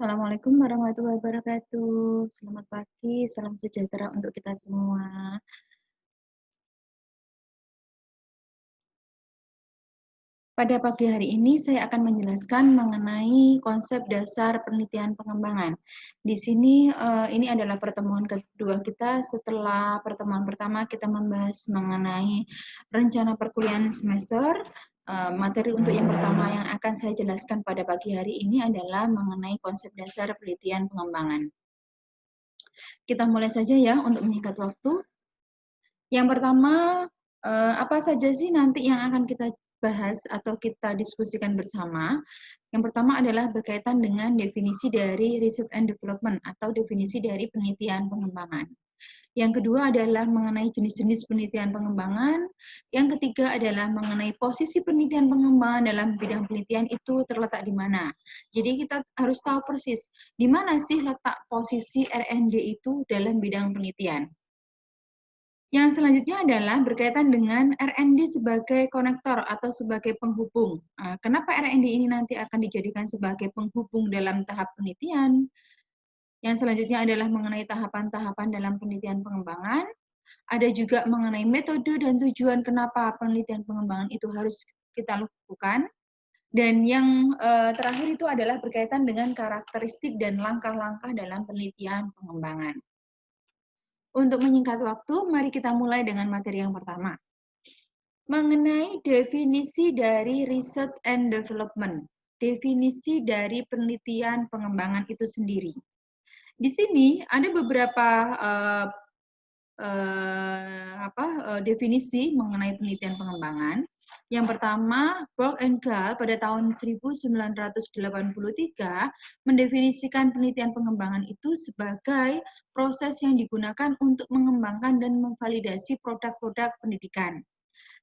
Assalamualaikum warahmatullahi wabarakatuh. Selamat pagi, salam sejahtera untuk kita semua. Pada pagi hari ini saya akan menjelaskan mengenai konsep dasar penelitian pengembangan. Di sini ini adalah pertemuan kedua kita setelah pertemuan pertama kita membahas mengenai rencana perkuliahan semester. Materi untuk yang pertama yang akan saya jelaskan pada pagi hari ini adalah mengenai konsep dasar penelitian pengembangan. Kita mulai saja ya untuk menyingkat waktu. Yang pertama, apa saja sih nanti yang akan kita bahas atau kita diskusikan bersama? Yang pertama adalah berkaitan dengan definisi dari research and development atau definisi dari penelitian pengembangan. Yang kedua adalah mengenai jenis-jenis penelitian pengembangan. Yang ketiga adalah mengenai posisi penelitian pengembangan dalam bidang penelitian itu terletak di mana. Jadi kita harus tahu persis di mana sih letak posisi R&D itu dalam bidang penelitian. Yang selanjutnya adalah berkaitan dengan R&D sebagai konektor atau sebagai penghubung. Kenapa R&D ini nanti akan dijadikan sebagai penghubung dalam tahap penelitian? Yang selanjutnya adalah mengenai tahapan-tahapan dalam penelitian pengembangan. Ada juga mengenai metode dan tujuan kenapa penelitian pengembangan itu harus kita lakukan. Dan yang terakhir itu adalah berkaitan dengan karakteristik dan langkah-langkah dalam penelitian pengembangan. Untuk menyingkat waktu, mari kita mulai dengan materi yang pertama. Mengenai definisi dari research and development, definisi dari penelitian pengembangan itu sendiri. Di sini ada beberapa definisi mengenai penelitian pengembangan. Yang pertama, Borg and Gall pada tahun 1983 mendefinisikan penelitian pengembangan itu sebagai proses yang digunakan untuk mengembangkan dan memvalidasi produk-produk pendidikan.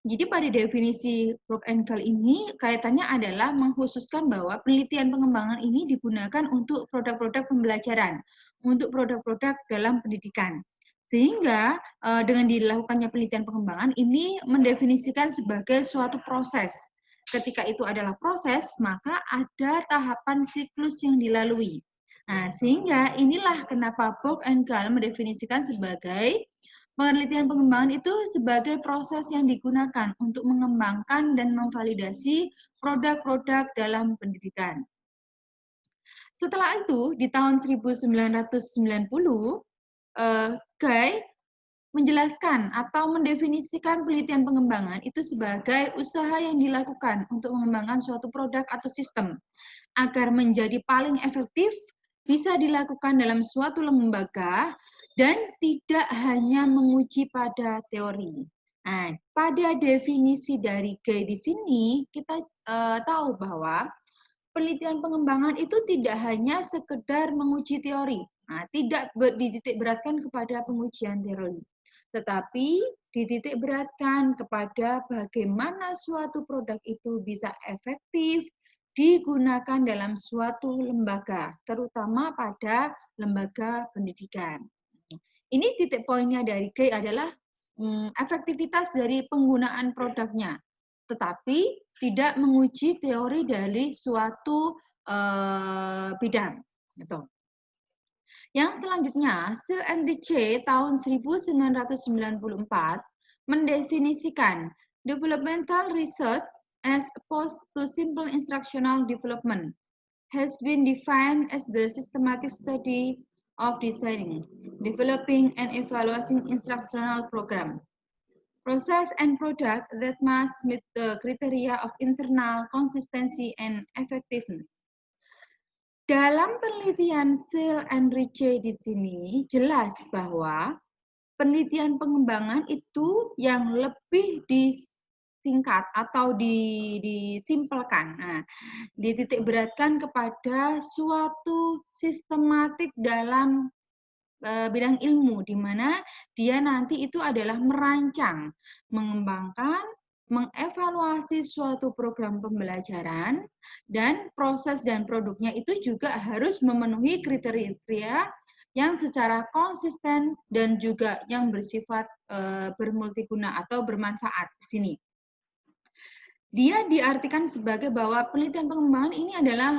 Jadi pada definisi Borg and Gall ini kaitannya adalah mengkhususkan bahwa penelitian pengembangan ini digunakan untuk produk-produk pembelajaran, untuk produk-produk dalam pendidikan. Sehingga dengan dilakukannya penelitian pengembangan ini mendefinisikan sebagai suatu proses. Ketika itu adalah proses, maka ada tahapan siklus yang dilalui. Nah, sehingga inilah kenapa Borg and Gall mendefinisikan sebagai penelitian pengembangan itu sebagai proses yang digunakan untuk mengembangkan dan memvalidasi produk-produk dalam pendidikan. Setelah itu, di tahun 1990, Guy menjelaskan atau mendefinisikan penelitian pengembangan itu sebagai usaha yang dilakukan untuk mengembangkan suatu produk atau sistem agar menjadi paling efektif, bisa dilakukan dalam suatu lembaga dan tidak hanya menguji pada teori. Nah, pada definisi dari Guy di sini kita tahu bahwa penelitian pengembangan itu tidak hanya sekedar menguji teori. Nah, tidak dititik beratkan kepada pengujian teori, tetapi dititik beratkan kepada bagaimana suatu produk itu bisa efektif digunakan dalam suatu lembaga, terutama pada lembaga pendidikan. Ini titik poinnya dari G adalah efektivitas dari penggunaan produknya, tetapi tidak menguji teori dari suatu bidang. Gitu. Yang selanjutnya, Sil and Ritchie tahun 1994 mendefinisikan developmental research as opposed to simple instructional development has been defined as the systematic study of designing, developing, and evaluating instructional program, process and product that must meet the criteria of internal consistency and effectiveness. Dalam penelitian Sil and Ritchie di sini jelas bahwa penelitian pengembangan itu yang lebih disingkat atau disimpelkan, dititik beratkan kepada suatu sistematik dalam bidang ilmu, di mana dia nanti itu adalah merancang, mengembangkan, mengevaluasi suatu program pembelajaran, dan proses dan produknya itu juga harus memenuhi kriteria yang secara konsisten dan juga yang bersifat bermultiguna atau bermanfaat di sini. Dia diartikan sebagai bahwa penelitian pengembangan ini adalah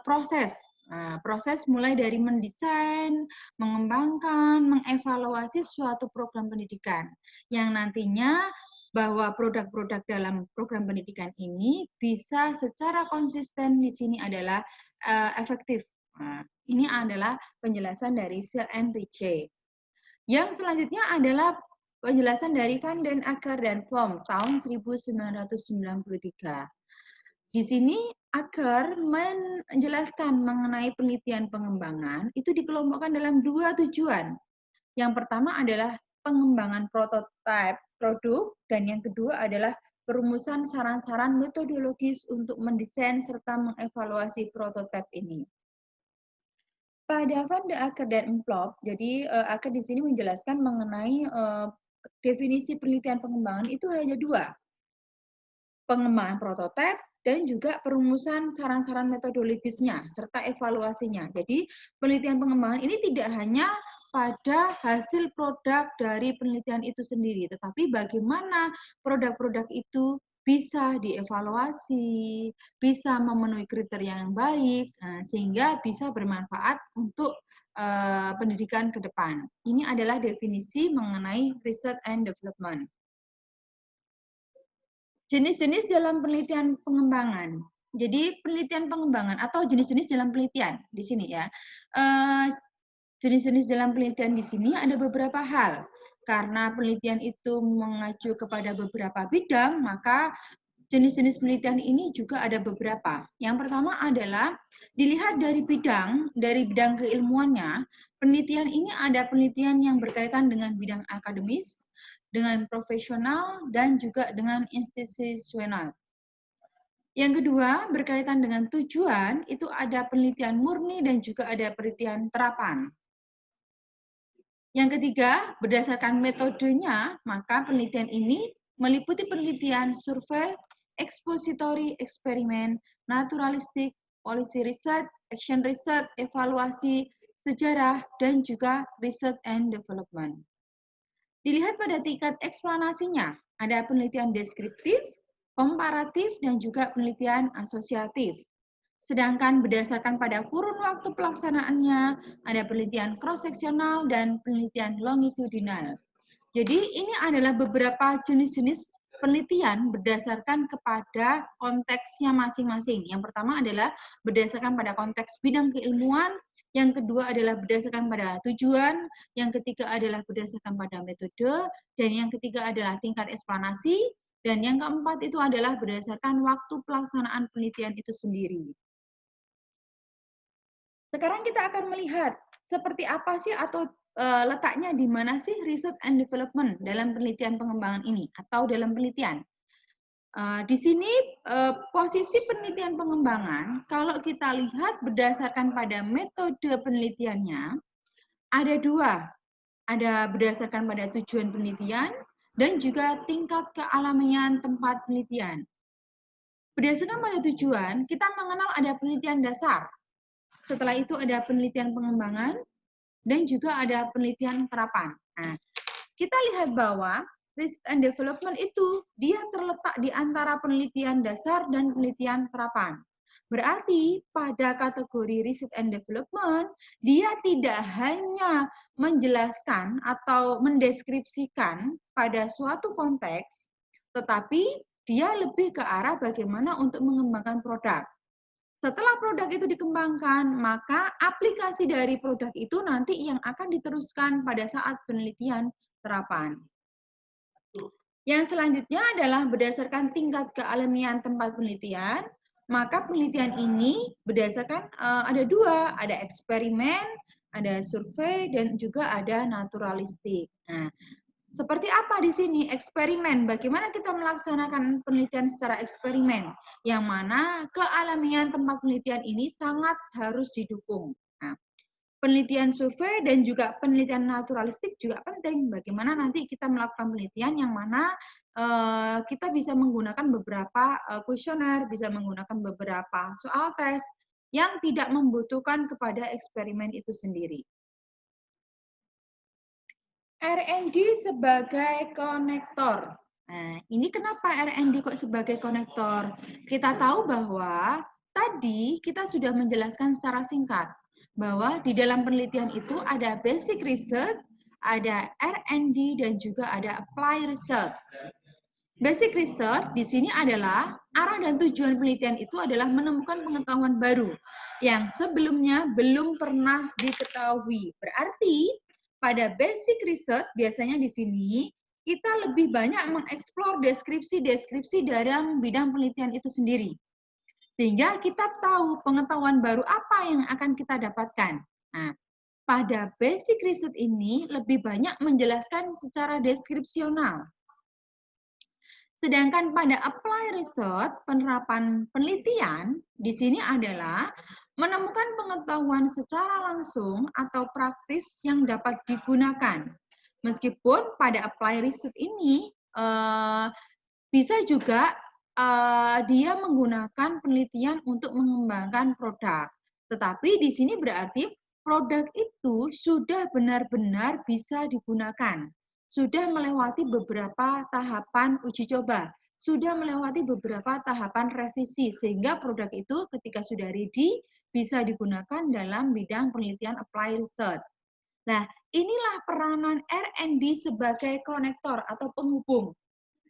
proses Nah, proses mulai dari mendesain, mengembangkan, mengevaluasi suatu program pendidikan yang nantinya bahwa produk-produk dalam program pendidikan ini bisa secara konsisten di sini adalah efektif. Nah, ini adalah penjelasan dari Searle and Ritchie. Yang selanjutnya adalah penjelasan dari Van den Akker dan Plum tahun 1993. Di sini Akker menjelaskan mengenai penelitian pengembangan itu dikelompokkan dalam 2 tujuan. Yang pertama adalah pengembangan prototipe produk dan yang kedua adalah perumusan saran-saran metodologis untuk mendesain serta mengevaluasi prototipe ini. Pada Van den Akker dan Plop, jadi Akker di sini menjelaskan mengenai definisi penelitian pengembangan itu hanya 2, pengembangan prototipe dan juga perumusan saran-saran metodologisnya serta evaluasinya. Jadi penelitian pengembangan ini tidak hanya pada hasil produk dari penelitian itu sendiri, tetapi bagaimana produk-produk itu bisa dievaluasi, bisa memenuhi kriteria yang baik, sehingga bisa bermanfaat untuk pendidikan ke depan. Ini adalah definisi mengenai research and development. Jenis-jenis dalam penelitian pengembangan. Jadi penelitian pengembangan atau jenis-jenis dalam penelitian di sini ya. Jenis-jenis dalam penelitian di sini ada beberapa hal. Karena penelitian itu mengacu kepada beberapa bidang, maka jenis-jenis penelitian ini juga ada beberapa. Yang pertama adalah dilihat dari bidang keilmuannya. Penelitian ini ada penelitian yang berkaitan dengan bidang akademis, dengan profesional, dan juga dengan institusional. Yang kedua, berkaitan dengan tujuan, itu ada penelitian murni dan juga ada penelitian terapan. Yang ketiga, berdasarkan metodenya, maka penelitian ini meliputi penelitian survei, expository eksperimen, naturalistik, policy research, action research, evaluasi, sejarah, dan juga research and development. Dilihat pada tingkat eksplanasinya, ada penelitian deskriptif, komparatif, dan juga penelitian asosiatif. Sedangkan berdasarkan pada kurun waktu pelaksanaannya, ada penelitian cross-seksional dan penelitian longitudinal. Jadi ini adalah beberapa jenis-jenis penelitian berdasarkan kepada konteksnya masing-masing. Yang pertama adalah berdasarkan pada konteks bidang keilmuan, yang kedua adalah berdasarkan pada tujuan, yang ketiga adalah berdasarkan pada metode, dan yang ketiga adalah tingkat eksplanasi, dan yang keempat itu adalah berdasarkan waktu pelaksanaan penelitian itu sendiri. Sekarang kita akan melihat seperti apa sih atau letaknya di mana sih research and development dalam penelitian pengembangan ini atau dalam penelitian. Di sini posisi penelitian pengembangan, kalau kita lihat berdasarkan pada metode penelitiannya, ada 2. Ada berdasarkan pada tujuan penelitian dan juga tingkat kealamian tempat penelitian. Berdasarkan pada tujuan, kita mengenal ada penelitian dasar. Setelah itu ada penelitian pengembangan dan juga ada penelitian terapan. Nah, kita lihat bahwa research and development itu dia terletak di antara penelitian dasar dan penelitian terapan. Berarti pada kategori research and development, dia tidak hanya menjelaskan atau mendeskripsikan pada suatu konteks, tetapi dia lebih ke arah bagaimana untuk mengembangkan produk. Setelah produk itu dikembangkan, maka aplikasi dari produk itu nanti yang akan diteruskan pada saat penelitian terapan. Yang selanjutnya adalah berdasarkan tingkat kealamian tempat penelitian, maka penelitian ini berdasarkan ada 2, ada eksperimen, ada survei, dan juga ada naturalistik. Nah, seperti apa di sini eksperimen? Bagaimana kita melaksanakan penelitian secara eksperimen? Yang mana kealamian tempat penelitian ini sangat harus didukung. Nah, penelitian survei dan juga penelitian naturalistik juga penting. Bagaimana nanti kita melakukan penelitian yang mana kita bisa menggunakan beberapa kuesioner, bisa menggunakan beberapa soal tes yang tidak membutuhkan kepada eksperimen itu sendiri. R&D sebagai konektor. Nah, ini kenapa R&D kok sebagai konektor? Kita tahu bahwa Tadi kita sudah menjelaskan secara singkat bahwa di dalam penelitian itu ada basic research, ada R&D, dan juga ada apply research. Basic research di sini adalah arah dan tujuan penelitian itu adalah menemukan pengetahuan baru yang sebelumnya belum pernah diketahui. Berarti pada basic research biasanya di sini kita lebih banyak mengeksplor deskripsi-deskripsi dalam bidang penelitian itu sendiri. Sehingga kita tahu pengetahuan baru apa yang akan kita dapatkan. Nah, pada basic research ini lebih banyak menjelaskan secara deskripsional. Sedangkan pada apply research, penerapan penelitian di sini adalah menemukan pengetahuan secara langsung atau praktis yang dapat digunakan. Meskipun pada apply research ini bisa juga dia menggunakan penelitian untuk mengembangkan produk. Tetapi di sini berarti produk itu sudah benar-benar bisa digunakan. Sudah melewati beberapa tahapan uji coba, sudah melewati beberapa tahapan revisi, sehingga produk itu ketika sudah ready bisa digunakan dalam bidang penelitian apply research. Nah, inilah peranan R&D sebagai konektor atau penghubung.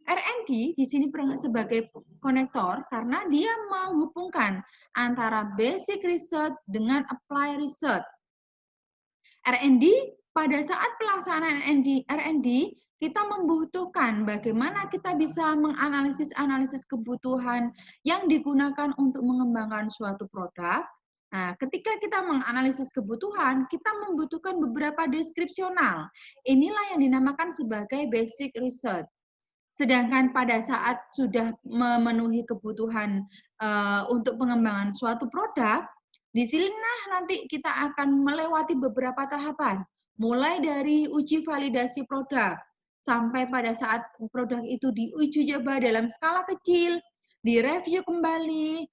R&D di sini sebagai konektor karena dia menghubungkan antara basic research dengan apply research. R&D pada saat pelaksanaan R&D kita membutuhkan bagaimana kita bisa menganalisis kebutuhan yang digunakan untuk mengembangkan suatu produk. Nah, ketika kita menganalisis kebutuhan, kita membutuhkan beberapa deskripsional. Inilah yang dinamakan sebagai basic research. Sedangkan pada saat sudah memenuhi kebutuhan untuk pengembangan suatu produk, di sinilah nanti kita akan melewati beberapa tahapan, mulai dari uji validasi produk, sampai pada saat produk itu diuji coba dalam skala kecil, direview kembali,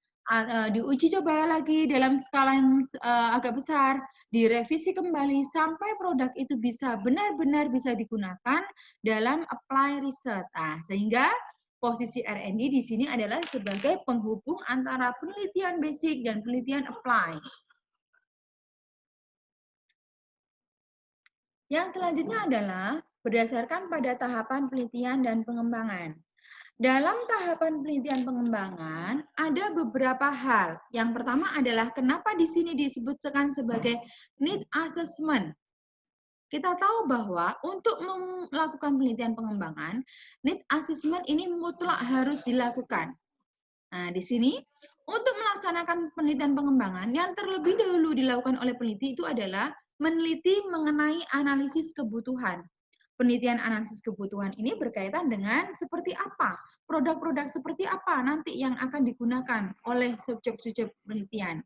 diuji coba lagi dalam skala yang agak besar, direvisi kembali, sampai produk itu bisa benar-benar bisa digunakan dalam apply research. Nah, sehingga posisi R&D di sini adalah sebagai penghubung antara penelitian basic dan penelitian apply. Yang selanjutnya adalah berdasarkan pada tahapan penelitian dan pengembangan. Dalam tahapan penelitian pengembangan, ada beberapa hal. Yang pertama adalah kenapa di sini disebutkan sebagai need assessment. Kita tahu bahwa untuk melakukan penelitian pengembangan, need assessment ini mutlak harus dilakukan. Nah, di sini untuk melaksanakan penelitian pengembangan yang terlebih dahulu dilakukan oleh peneliti itu adalah meneliti mengenai analisis kebutuhan. Penelitian analisis kebutuhan ini berkaitan dengan seperti apa, produk-produk seperti apa nanti yang akan digunakan oleh subjek-subjek penelitian.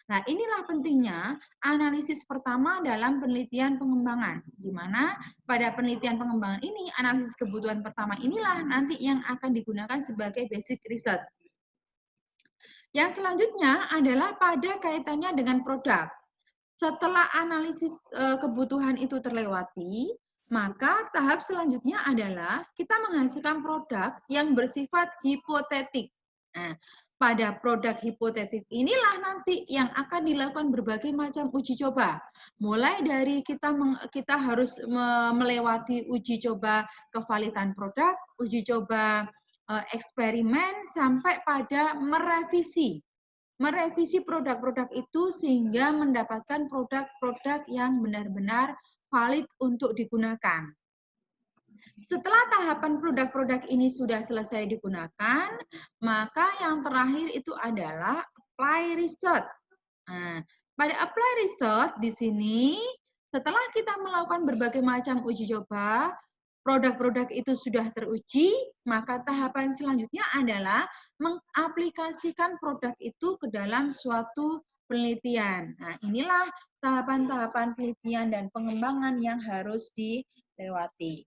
Nah, inilah pentingnya analisis pertama dalam penelitian pengembangan, di mana pada penelitian pengembangan ini, analisis kebutuhan pertama inilah nanti yang akan digunakan sebagai basic research. Yang selanjutnya adalah pada kaitannya dengan produk. Setelah analisis kebutuhan itu terlewati, maka tahap selanjutnya adalah kita menghasilkan produk yang bersifat hipotetik. Nah, pada produk hipotetik inilah nanti yang akan dilakukan berbagai macam uji coba. Mulai dari kita harus melewati uji coba kevalitan produk, uji coba eksperimen, sampai pada merevisi produk-produk itu sehingga mendapatkan produk-produk yang benar-benar valid untuk digunakan. Setelah tahapan produk-produk ini sudah selesai digunakan, maka yang terakhir itu adalah apply research. Nah, pada apply research di sini, setelah kita melakukan berbagai macam uji coba, produk-produk itu sudah teruji, maka tahapan selanjutnya adalah mengaplikasikan produk itu ke dalam suatu penelitian. Nah, inilah tahapan-tahapan penelitian dan pengembangan yang harus dilewati.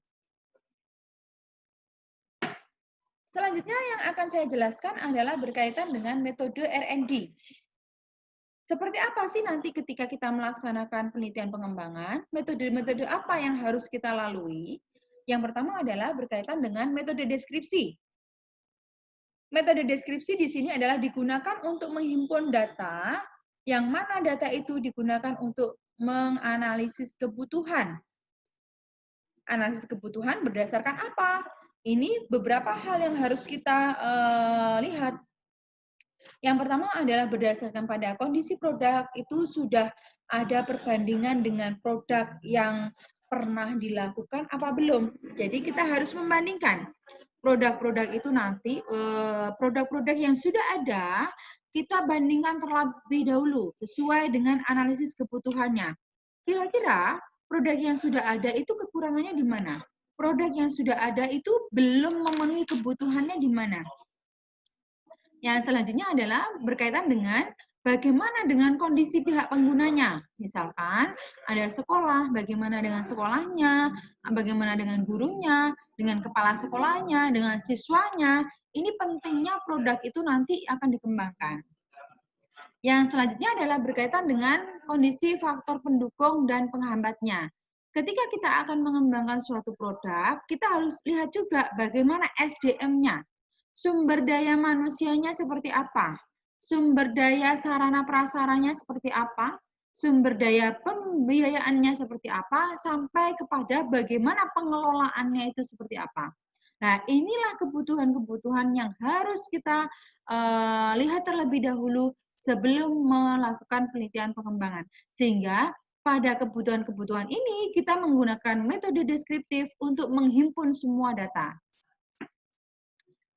Selanjutnya yang akan saya jelaskan adalah berkaitan dengan metode R&D. Seperti apa sih nanti ketika kita melaksanakan penelitian pengembangan? Metode-metode apa yang harus kita lalui? Yang pertama adalah berkaitan dengan metode deskripsi. Metode deskripsi di sini adalah digunakan untuk menghimpun data, yang mana data itu digunakan untuk menganalisis kebutuhan. Analisis kebutuhan berdasarkan apa? Ini beberapa hal yang harus kita lihat. Yang pertama adalah berdasarkan pada kondisi produk itu sudah ada perbandingan dengan produk yang pernah dilakukan apa belum. Jadi kita harus membandingkan produk-produk itu nanti, produk-produk yang sudah ada, kita bandingkan terlebih dahulu sesuai dengan analisis kebutuhannya. Kira-kira produk yang sudah ada itu kekurangannya di mana? Produk yang sudah ada itu belum memenuhi kebutuhannya di mana? Yang selanjutnya adalah berkaitan dengan bagaimana dengan kondisi pihak penggunanya. Misalkan ada sekolah, bagaimana dengan sekolahnya, bagaimana dengan gurunya, dengan kepala sekolahnya, dengan siswanya. Ini pentingnya produk itu nanti akan dikembangkan. Yang selanjutnya adalah berkaitan dengan kondisi faktor pendukung dan penghambatnya. Ketika kita akan mengembangkan suatu produk, kita harus lihat juga bagaimana SDM-nya. Sumber daya manusianya seperti apa? Sumber daya sarana prasaranya seperti apa? Sumber daya pembiayaannya seperti apa? Sampai kepada bagaimana pengelolaannya itu seperti apa. Nah, inilah kebutuhan-kebutuhan yang harus kita lihat terlebih dahulu sebelum melakukan penelitian pengembangan. Sehingga pada kebutuhan-kebutuhan ini kita menggunakan metode deskriptif untuk menghimpun semua data.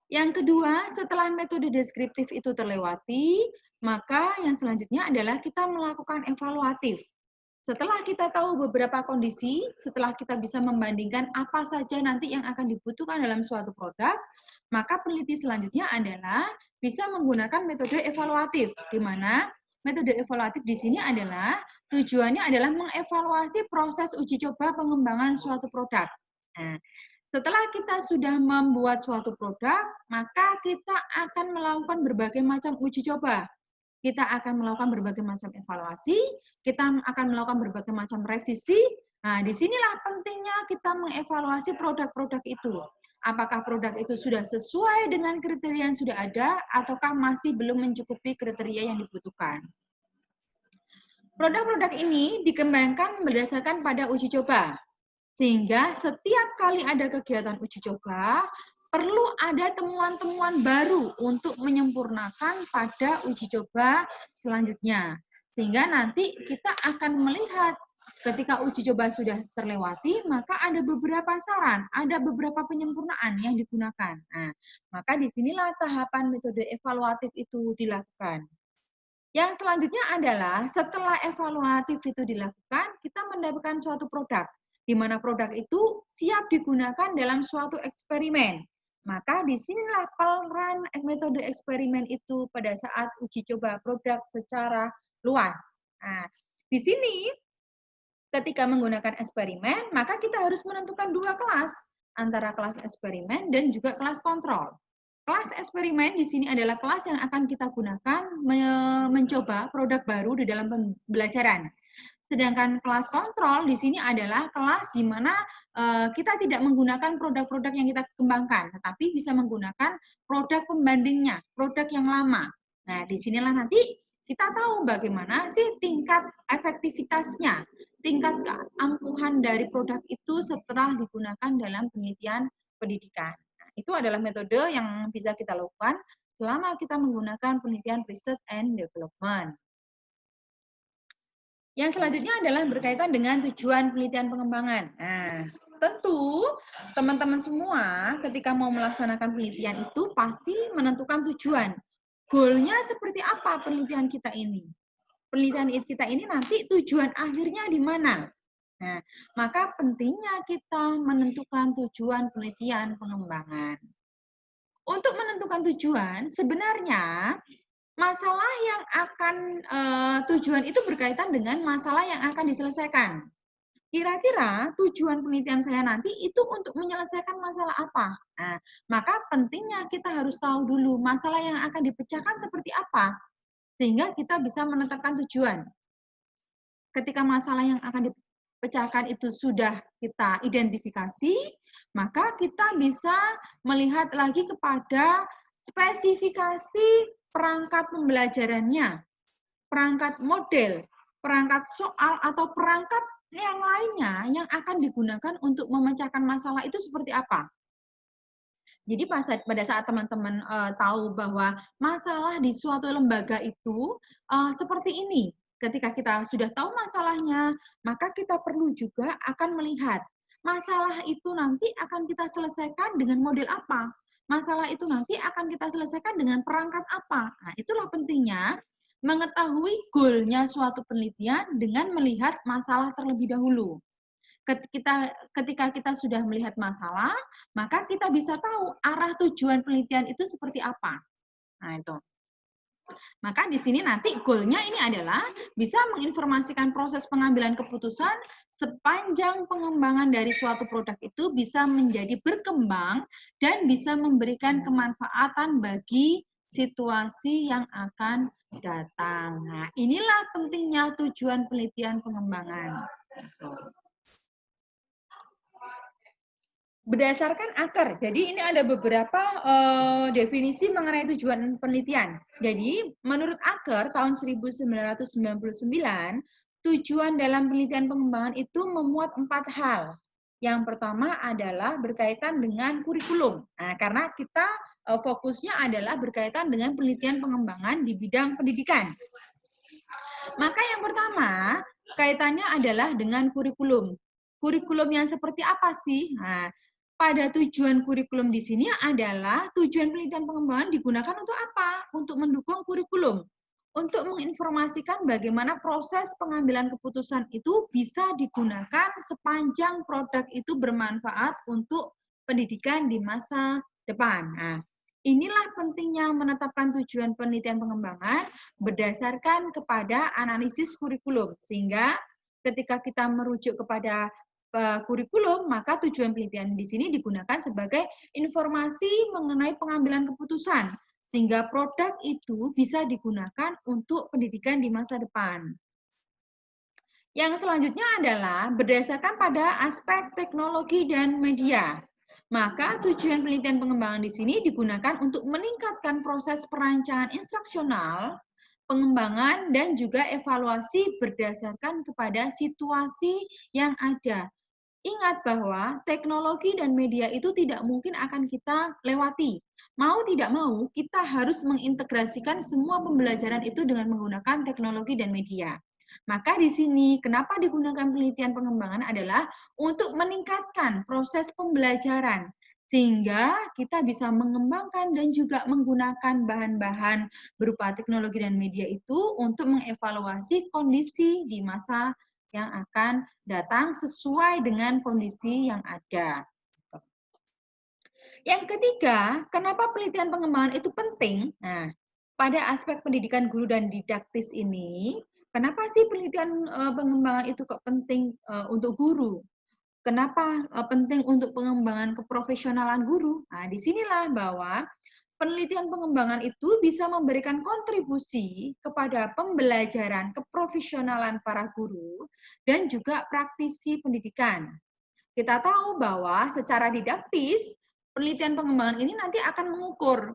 Yang kedua, setelah metode deskriptif itu terlewati, maka yang selanjutnya adalah kita melakukan evaluatif. Setelah kita tahu beberapa kondisi, setelah kita bisa membandingkan apa saja nanti yang akan dibutuhkan dalam suatu produk, maka peneliti selanjutnya adalah bisa menggunakan metode evaluatif, di mana metode evaluatif di sini adalah tujuannya adalah mengevaluasi proses uji coba pengembangan suatu produk. Nah, setelah kita sudah membuat suatu produk, maka kita akan melakukan berbagai macam uji coba. Kita akan melakukan berbagai macam evaluasi, kita akan melakukan berbagai macam revisi. Nah, disinilah pentingnya kita mengevaluasi produk-produk itu. Apakah produk itu sudah sesuai dengan kriteria yang sudah ada, ataukah masih belum mencukupi kriteria yang dibutuhkan. Produk-produk ini dikembangkan berdasarkan pada uji coba. Sehingga setiap kali ada kegiatan uji coba, perlu ada temuan-temuan baru untuk menyempurnakan pada uji coba selanjutnya. Sehingga nanti kita akan melihat ketika uji coba sudah terlewati, maka ada beberapa saran, ada beberapa penyempurnaan yang digunakan. Nah, maka disinilah tahapan metode evaluatif itu dilakukan. Yang selanjutnya adalah setelah evaluatif itu dilakukan, kita mendapatkan suatu produk, di mana produk itu siap digunakan dalam suatu eksperimen. Maka disinilah peran metode eksperimen itu pada saat uji coba produk secara luas. Nah, di sini ketika menggunakan eksperimen, maka kita harus menentukan dua kelas, antara kelas eksperimen dan juga kelas kontrol. Kelas eksperimen di sini adalah kelas yang akan kita gunakan mencoba produk baru di dalam pembelajaran. Sedangkan kelas kontrol di sini adalah kelas di mana kita tidak menggunakan produk-produk yang kita kembangkan, tetapi bisa menggunakan produk pembandingnya, produk yang lama. Nah, disinilah nanti kita tahu bagaimana sih tingkat efektivitasnya, tingkat keampuhan dari produk itu setelah digunakan dalam penelitian pendidikan. Nah, itu adalah metode yang bisa kita lakukan selama kita menggunakan penelitian research and development. Yang selanjutnya adalah berkaitan dengan tujuan penelitian pengembangan. Nah, tentu teman-teman semua ketika mau melaksanakan penelitian itu pasti menentukan tujuan. Goalnya seperti apa penelitian kita ini? Penelitian kita ini nanti tujuan akhirnya di mana? Nah, maka pentingnya kita menentukan tujuan penelitian pengembangan. Untuk menentukan tujuan, sebenarnya masalah yang akan tujuan itu berkaitan dengan masalah yang akan diselesaikan. Kira-kira tujuan penelitian saya nanti itu untuk menyelesaikan masalah apa? Nah, maka pentingnya kita harus tahu dulu masalah yang akan dipecahkan seperti apa, sehingga kita bisa menetapkan tujuan. Ketika masalah yang akan dipecahkan itu sudah kita identifikasi, maka kita bisa melihat lagi kepada spesifikasi perangkat pembelajarannya, perangkat model, perangkat soal, atau perangkat yang lainnya yang akan digunakan untuk memecahkan masalah itu seperti apa. Jadi pada saat teman-teman tahu bahwa masalah di suatu lembaga itu seperti ini. Ketika kita sudah tahu masalahnya, maka kita perlu juga akan melihat masalah itu nanti akan kita selesaikan dengan model apa. Masalah itu nanti akan kita selesaikan dengan perangkat apa. Nah, itulah pentingnya mengetahui goalnya suatu penelitian dengan melihat masalah terlebih dahulu. Ketika kita sudah melihat masalah, maka kita bisa tahu arah tujuan penelitian itu seperti apa. Nah, itu. Maka di sini nanti goalnya ini adalah bisa menginformasikan proses pengambilan keputusan sepanjang pengembangan dari suatu produk itu bisa menjadi berkembang dan bisa memberikan kemanfaatan bagi situasi yang akan datang. Nah, inilah pentingnya tujuan penelitian pengembangan. Berdasarkan akar. Jadi ini ada beberapa definisi mengenai tujuan penelitian. Jadi menurut akar tahun 1999, tujuan dalam penelitian pengembangan itu memuat 4 hal. Yang pertama adalah berkaitan dengan kurikulum. Nah, karena kita fokusnya adalah berkaitan dengan penelitian pengembangan di bidang pendidikan. Maka yang pertama, kaitannya adalah dengan kurikulum. Kurikulum yang seperti apa sih? Nah, pada tujuan kurikulum di sini adalah tujuan penelitian pengembangan digunakan untuk apa? Untuk mendukung kurikulum. Untuk menginformasikan bagaimana proses pengambilan keputusan itu bisa digunakan sepanjang produk itu bermanfaat untuk pendidikan di masa depan. Nah, inilah pentingnya menetapkan tujuan penelitian pengembangan berdasarkan kepada analisis kurikulum. Sehingga ketika kita merujuk kepada kurikulum, maka tujuan penelitian di sini digunakan sebagai informasi mengenai pengambilan keputusan, sehingga produk itu bisa digunakan untuk pendidikan di masa depan. Yang selanjutnya adalah berdasarkan pada aspek teknologi dan media. Maka tujuan penelitian pengembangan di sini digunakan untuk meningkatkan proses perancangan instruksional, pengembangan, dan juga evaluasi berdasarkan kepada situasi yang ada. Ingat bahwa teknologi dan media itu tidak mungkin akan kita lewati. Mau tidak mau, kita harus mengintegrasikan semua pembelajaran itu dengan menggunakan teknologi dan media. Maka di sini, kenapa digunakan penelitian pengembangan adalah untuk meningkatkan proses pembelajaran, sehingga kita bisa mengembangkan dan juga menggunakan bahan-bahan berupa teknologi dan media itu untuk mengevaluasi kondisi di masa yang akan datang sesuai dengan kondisi yang ada. Yang ketiga, kenapa penelitian pengembangan itu penting? Nah, pada aspek pendidikan guru dan didaktis ini, kenapa sih penelitian pengembangan itu kok penting untuk guru? Kenapa penting untuk pengembangan keprofesionalan guru? Nah, disinilah bahwa penelitian pengembangan itu bisa memberikan kontribusi kepada pembelajaran keprofesionalan para guru dan juga praktisi pendidikan. Kita tahu bahwa secara didaktis, penelitian pengembangan ini nanti akan mengukur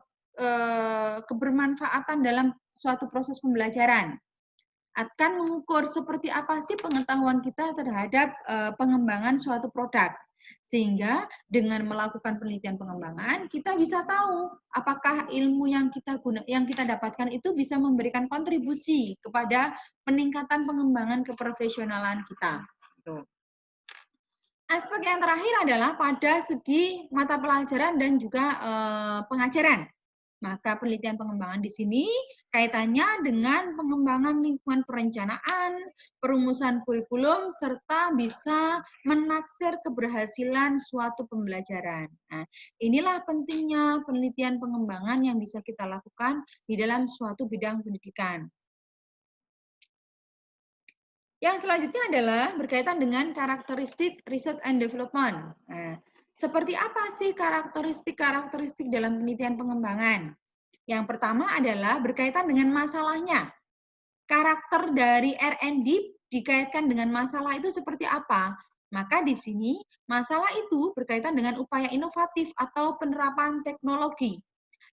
kebermanfaatan dalam suatu proses pembelajaran. Akan mengukur seperti apa sih pengetahuan kita terhadap pengembangan suatu produk. Sehingga dengan melakukan penelitian pengembangan, kita bisa tahu apakah ilmu yang kita dapatkan itu bisa memberikan kontribusi kepada peningkatan pengembangan keprofesionalan kita. Aspek yang terakhir adalah pada segi mata pelajaran dan juga pengajaran. Maka penelitian pengembangan di sini kaitannya dengan pengembangan lingkungan perencanaan, perumusan kurikulum, serta bisa menaksir keberhasilan suatu pembelajaran. Nah, inilah pentingnya penelitian pengembangan yang bisa kita lakukan di dalam suatu bidang pendidikan. Yang selanjutnya adalah berkaitan dengan karakteristik research and development. Nah, seperti apa sih karakteristik dalam penelitian pengembangan? Yang pertama adalah berkaitan dengan masalahnya. Karakter dari R&D dikaitkan dengan masalah itu seperti apa? Maka di sini masalah itu berkaitan dengan upaya inovatif atau penerapan teknologi.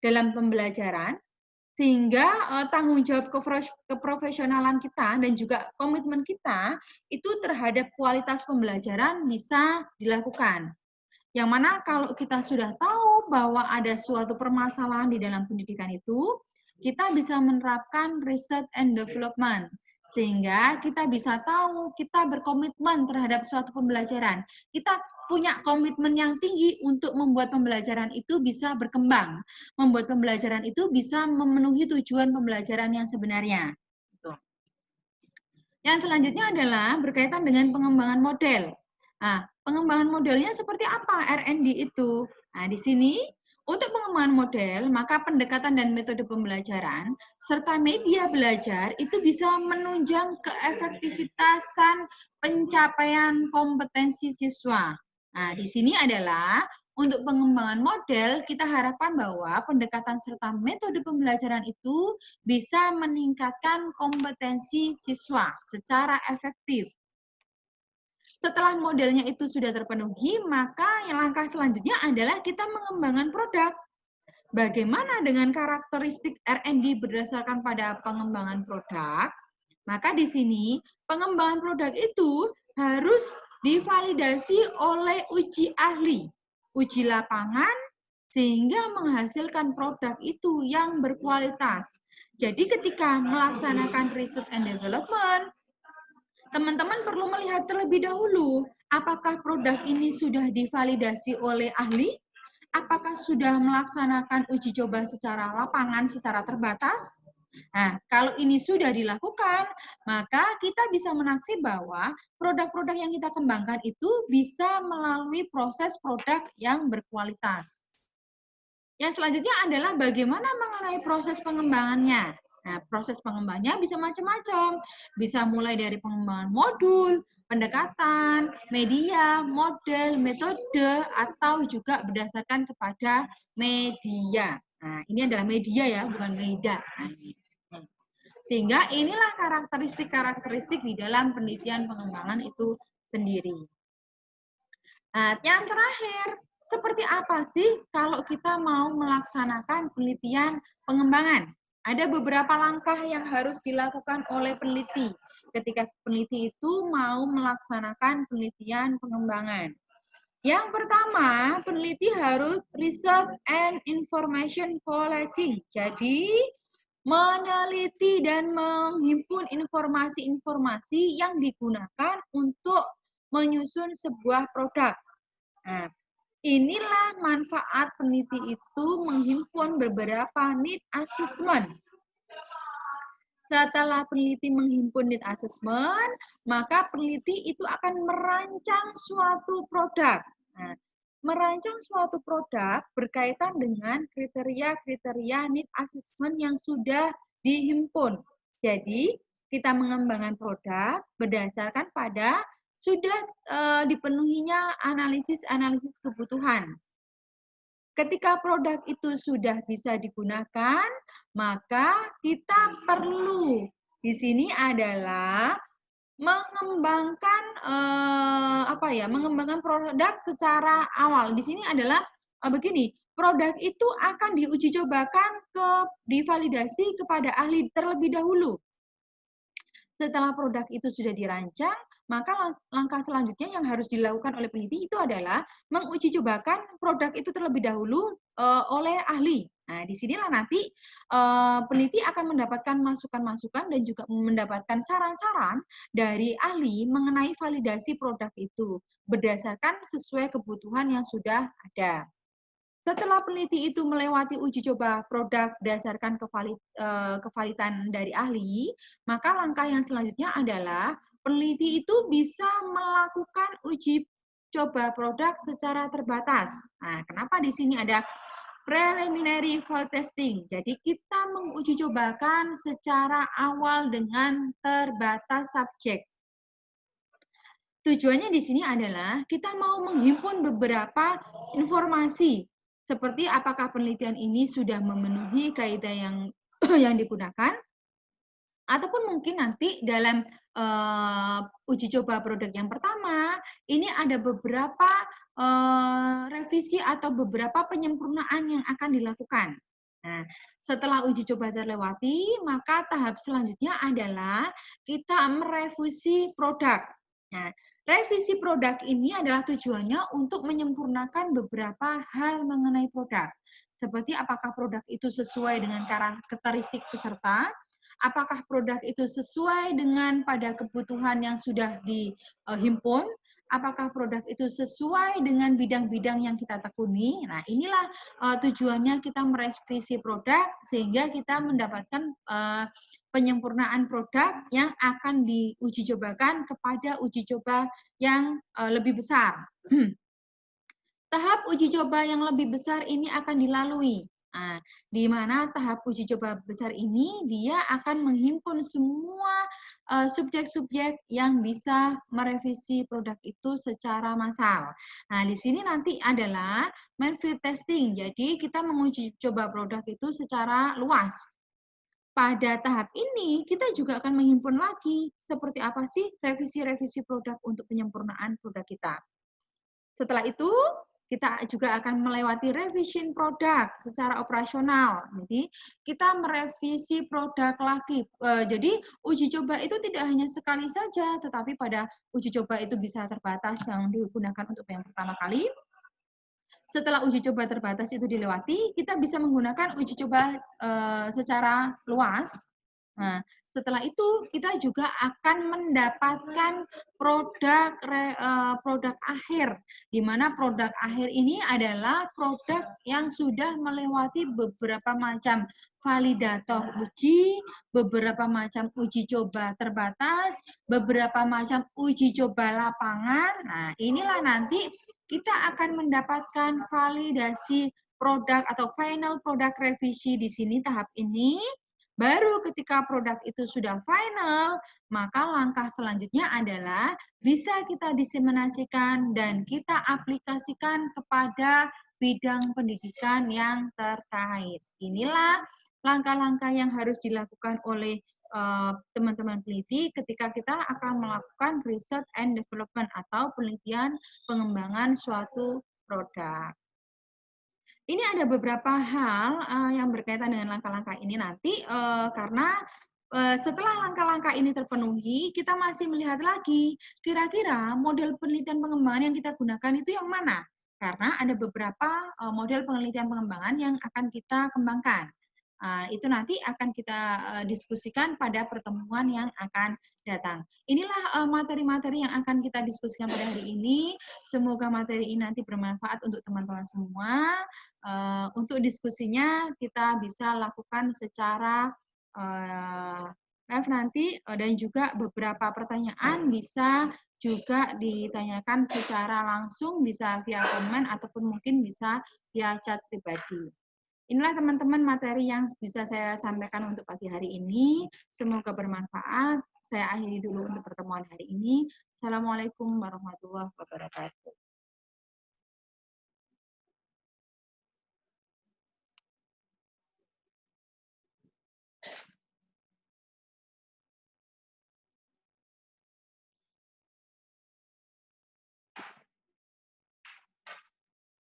dalam pembelajaran, sehingga tanggung jawab keprofesionalan kita dan juga komitmen kita itu terhadap kualitas pembelajaran bisa dilakukan. Yang mana kalau kita sudah tahu bahwa ada suatu permasalahan di dalam pendidikan itu, kita bisa menerapkan research and development. Sehingga kita bisa tahu, kita berkomitmen terhadap suatu pembelajaran. Kita punya komitmen yang tinggi untuk membuat pembelajaran itu bisa berkembang. Membuat pembelajaran itu bisa memenuhi tujuan pembelajaran yang sebenarnya. Yang selanjutnya adalah berkaitan dengan pengembangan model. Nah, pengembangan modelnya seperti apa R&D itu? Nah, di sini untuk pengembangan model, maka pendekatan dan metode pembelajaran serta media belajar itu bisa menunjang keefektivitasan pencapaian kompetensi siswa. Nah, di sini adalah untuk pengembangan model, kita harapkan bahwa pendekatan serta metode pembelajaran itu bisa meningkatkan kompetensi siswa secara efektif. Setelah modelnya itu sudah terpenuhi, maka yang langkah selanjutnya adalah kita mengembangkan produk. Bagaimana dengan karakteristik R&D berdasarkan pada pengembangan produk? Maka di sini pengembangan produk itu harus divalidasi oleh uji ahli, uji lapangan, sehingga menghasilkan produk itu yang berkualitas. Jadi ketika melaksanakan research and development, teman-teman perlu melihat terlebih dahulu, apakah produk ini sudah divalidasi oleh ahli, apakah sudah melaksanakan uji coba secara lapangan, secara terbatas. Nah, kalau ini sudah dilakukan, maka kita bisa menaksir bahwa produk-produk yang kita kembangkan itu bisa melalui proses produk yang berkualitas. Yang selanjutnya adalah bagaimana mengenai proses pengembangannya. Nah, proses pengembangannya bisa macam-macam. Bisa mulai dari pengembangan modul, pendekatan, media, model, metode, atau juga berdasarkan kepada media. Nah, ini adalah media ya, bukan media. Sehingga inilah karakteristik-karakteristik di dalam penelitian pengembangan itu sendiri. Nah, yang terakhir, seperti apa sih kalau kita mau melaksanakan penelitian pengembangan? Ada beberapa langkah yang harus dilakukan oleh peneliti ketika peneliti itu mau melaksanakan penelitian pengembangan. Yang pertama, peneliti harus research and information collecting. Jadi, meneliti dan menghimpun informasi-informasi yang digunakan untuk menyusun sebuah produk. Nah, inilah manfaat peneliti itu menghimpun beberapa need assessment. Setelah peneliti menghimpun need assessment, maka peneliti itu akan merancang suatu produk. Nah, merancang suatu produk berkaitan dengan kriteria-kriteria need assessment yang sudah dihimpun. Jadi, kita mengembangkan produk berdasarkan pada sudah dipenuhinya analisis-analisis kebutuhan. Ketika produk itu sudah bisa digunakan, maka kita perlu di sini adalah mengembangkan mengembangkan produk secara awal. Di sini adalah begini, produk itu akan diuji cobakan divalidasi kepada ahli terlebih dahulu. Setelah produk itu sudah dirancang, maka langkah selanjutnya yang harus dilakukan oleh peneliti itu adalah menguji cobakan produk itu terlebih dahulu oleh ahli. Nah, disinilah nanti peneliti akan mendapatkan masukan-masukan dan juga mendapatkan saran-saran dari ahli mengenai validasi produk itu berdasarkan sesuai kebutuhan yang sudah ada. Setelah peneliti itu melewati uji coba produk berdasarkan kevalidan dari ahli, maka langkah yang selanjutnya adalah peneliti itu bisa melakukan uji coba produk secara terbatas. Nah, kenapa di sini ada preliminary field testing? Jadi kita menguji cobakan secara awal dengan terbatas subjek. Tujuannya di sini adalah kita mau menghimpun beberapa informasi seperti apakah penelitian ini sudah memenuhi kaidah yang digunakan, ataupun mungkin nanti dalam uji coba produk yang pertama, ini ada beberapa revisi atau beberapa penyempurnaan yang akan dilakukan. Nah, setelah uji coba terlewati, maka tahap selanjutnya adalah kita merevisi produk. Nah, revisi produk ini adalah tujuannya untuk menyempurnakan beberapa hal mengenai produk. Seperti apakah produk itu sesuai dengan karakteristik peserta, apakah produk itu sesuai dengan pada kebutuhan yang sudah dihimpun, apakah produk itu sesuai dengan bidang-bidang yang kita tekuni. Nah, inilah tujuannya kita merevisi produk sehingga kita mendapatkan penyempurnaan produk yang akan diuji cobakan kepada uji coba yang lebih besar. Tahap uji coba yang lebih besar ini akan dilalui. Nah, di mana tahap uji coba besar ini dia akan menghimpun semua subjek-subjek yang bisa merevisi produk itu secara massal. Nah, di sini nanti adalah main field testing. Jadi, kita menguji coba produk itu secara luas. Pada tahap ini, kita juga akan menghimpun lagi seperti apa sih revisi-revisi produk untuk penyempurnaan produk kita. Setelah itu, kita juga akan melewati revision produk secara operasional. Jadi, kita merevisi produk lagi. Jadi, uji coba itu tidak hanya sekali saja, tetapi pada uji coba itu bisa terbatas yang digunakan untuk yang pertama kali. Setelah uji coba terbatas itu dilewati, kita bisa menggunakan uji coba secara luas. Nah, setelah itu kita juga akan mendapatkan produk akhir, di mana produk akhir ini adalah produk yang sudah melewati beberapa macam validator uji, beberapa macam uji coba terbatas, beberapa macam uji coba lapangan. Nah, inilah nanti kita akan mendapatkan validasi produk atau final product revisi di sini tahap ini. Baru ketika produk itu sudah final, maka langkah selanjutnya adalah bisa kita diseminasikan dan kita aplikasikan kepada bidang pendidikan yang terkait. Inilah langkah-langkah yang harus dilakukan oleh teman-teman peneliti ketika kita akan melakukan research and development atau penelitian pengembangan suatu produk. Ini ada beberapa hal yang berkaitan dengan langkah-langkah ini nanti karena setelah langkah-langkah ini terpenuhi, kita masih melihat lagi kira-kira model penelitian pengembangan yang kita gunakan itu yang mana? Karena ada beberapa model penelitian pengembangan yang akan kita kembangkan. Itu nanti akan kita diskusikan pada pertemuan yang akan datang. Inilah materi-materi yang akan kita diskusikan pada hari ini. Semoga materi ini nanti bermanfaat untuk teman-teman semua. Untuk diskusinya kita bisa lakukan secara live nanti dan juga beberapa pertanyaan bisa juga ditanyakan secara langsung, bisa via komen ataupun mungkin bisa via chat pribadi. Inilah teman-teman materi yang bisa saya sampaikan untuk pagi hari ini. Semoga bermanfaat. Saya akhiri dulu untuk pertemuan hari ini. Assalamualaikum warahmatullahi wabarakatuh.